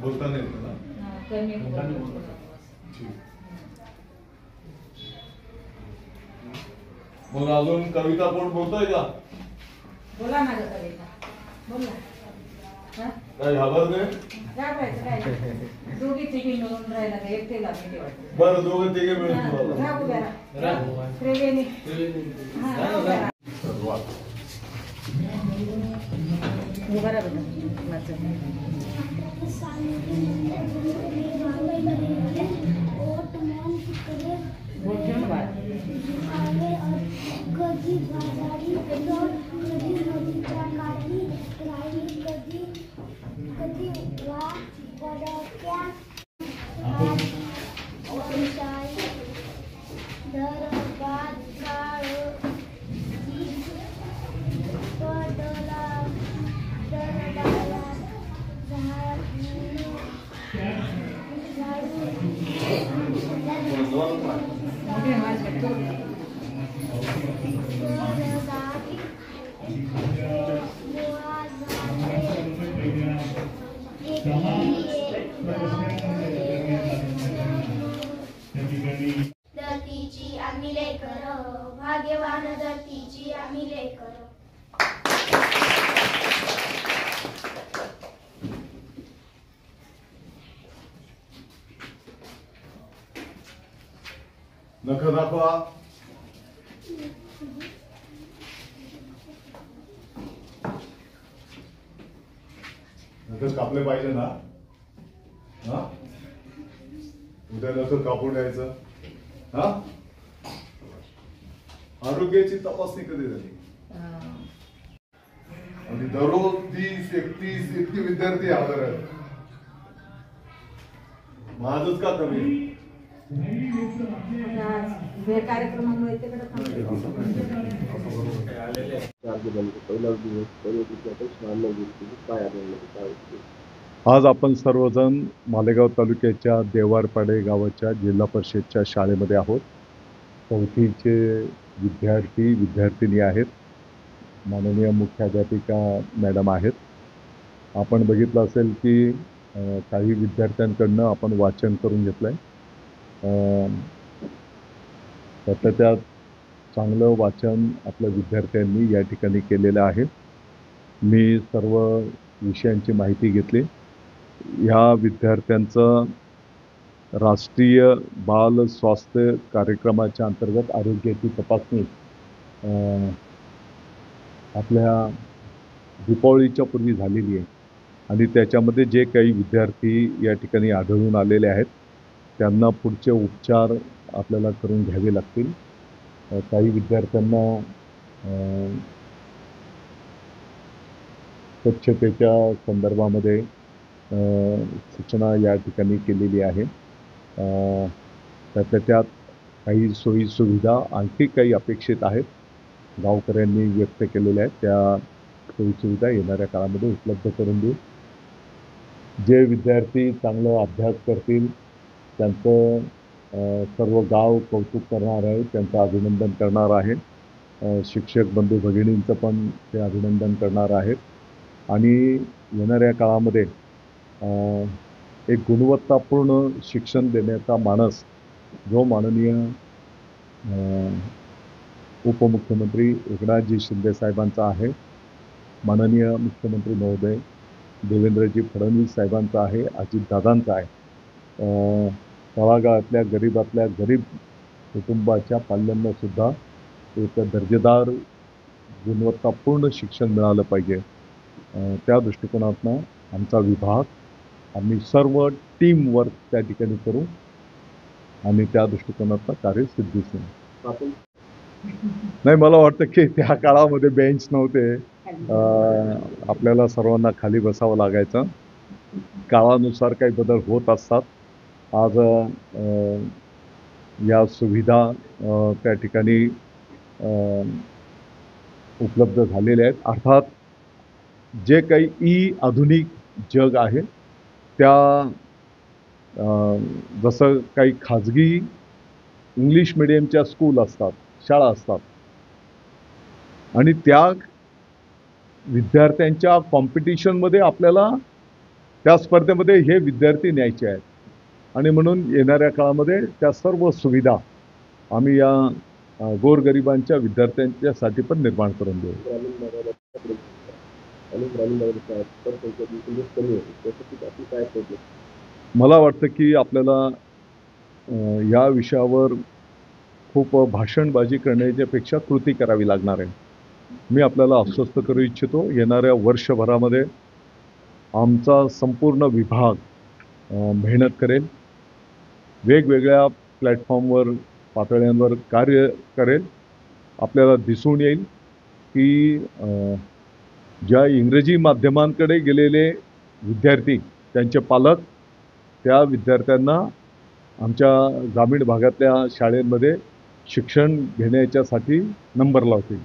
बोलता नाही येत ना? मग अजून कविता कोण बोलतोय का? बोला ना कविता, बोला. काय घाबरते? दोघी तिघी मिळून राहिला का एकटेला भीती वाटते. बरं, दोघं तिघे मिळून कधी बाजारी कधी नदीच्या काठी राहिली कधी वा पडक्या दरबार काळ पडला दरडाला धरतीची आम्ही लेकर भाग्यवान धरतीची आम्ही लेकर. नख दाखवा. नख कापले पाहिजे ना? हा, उद्या नख कापून द्यायचं. हा, आरोग्याची तपासणी कधी झाली? आणि दररोज 30-31 इतके विद्यार्थी हजर आहेत. माझच का कमी? कार्यक्रमामुळे आज आपण सर्वजण मालेगाव तालुक्याच्या देवारपाडे गावाच्या जिल्हा परिषदच्या शाळेमध्ये आहोत. चौथीचे विद्यार्थी-विद्यार्थिनी आहेत. माननीय मुख्याध्यापिका मॅडम आहेत. आपण बघितलं असेल की काही विद्यार्थ्यांकडनं आपण वाचन करून घेतलं आहे. त्यात चांगलं वाचन आपल्या विद्यार्थ्यांनी या ठिकाणी केलेलं आहे. मी सर्व विषयांची माहिती घेतली. ह्या विद्यार्थ्यांचं राष्ट्रीय बाल स्वास्थ्य कार्यक्रमाच्या अंतर्गत आरोग्याची तपासणी आपल्या दीपावलीच्या पूर्वी झालेली आहे आणि त्याच्यामध्ये जे काही विद्यार्थी या ठिकाणी आढळून आलेले आहेत त्यांना पुढचे उपचार आपल्याला करून घ्यावे लागतील. काही विद्यार्थ्यांना स्वच्छतेच्या संदर्भामध्ये सूचना या ठिकाणी केलेली आहे. त्यात काही सोयी सुविधा आणखी काही अपेक्षित आहेत, गावकऱ्यांनी व्यक्त केलेल्या आहेत. त्या सोयी सुविधा येणाऱ्या काळामध्ये उपलब्ध करून देऊ. जे विद्यार्थी चांगला अभ्यास करतील त्यांचं सर्व गाव कौतुक करणार आहे, त्यांचं अभिनंदन करणार आहे. शिक्षक बंधू भगिनींचं पण ते अभिनंदन करणार आहेत. आणि येणाऱ्या काळामध्ये एक गुणवत्तापूर्ण शिक्षण देण्याचा मानस जो माननीय उपमुख्यमंत्री एकनाथजी शिंदे साहेबांचा आहे, माननीय मुख्यमंत्री महोदय देवेंद्रजी फडणवीस साहेबांचा आहे, अजितदादांचा आहे. तळागाळातल्या गरीब कुटुंबाच्या पाल्यांनासुद्धा एक दर्जेदार गुणवत्तापूर्ण शिक्षण मिळालं पाहिजे. त्या दृष्टिकोनातनं आमचा विभाग आम्ही सर्व टीमवर्क त्या ठिकाणी करू आणि त्या दृष्टिकोनातनं कार्यसिद्धीस येऊ. नाही, मला वाटतं की त्या काळामध्ये बेंच नव्हते. आपल्याला सर्वांना खाली बसावं लागायचं. काळानुसार काही बदल होत असतात. आज या सुविधा त्या ठिकाणी उपलब्ध झालेल्या आहेत. अर्थात जे काही आधुनिक जग आहे त्या जसं काही खाजगी इंग्लिश मिडियमच्या स्कूल असतात, शाळा असतात आणि त्या विद्यार्थ्यांच्या कॉम्पिटिशनमध्ये आपल्याला त्या स्पर्धेमध्ये हे विद्यार्थी न्यायचे आहेत आणि म्हणून येणाऱ्या काळामध्ये त्या सर्व सुविधा आम्ही या गोरगरिबांच्या विद्यार्थ्यांच्यासाठी पण निर्माण करून देऊ. मला वाटतं की आपल्याला या विषयावर खूप भाषणबाजी करण्याच्यापेक्षा कृती करावी लागणार आहे. मी आपल्याला आश्वस्त करू इच्छितो, येणाऱ्या वर्षभरामध्ये आमचा संपूर्ण विभाग मेहनत करेल, वेगवेगळ्या प्लॅटफॉर्मवर पातळ्यांवर कार्य करेल. आपल्याला दिसून येईल की ज्या इंग्रजी माध्यमांकडे गेलेले विद्यार्थी त्यांचे पालक त्या विद्यार्थ्यांना आमच्या ग्रामीण भागातल्या शाळेमध्ये शिक्षण घेण्याच्यासाठी नंबर लावतील.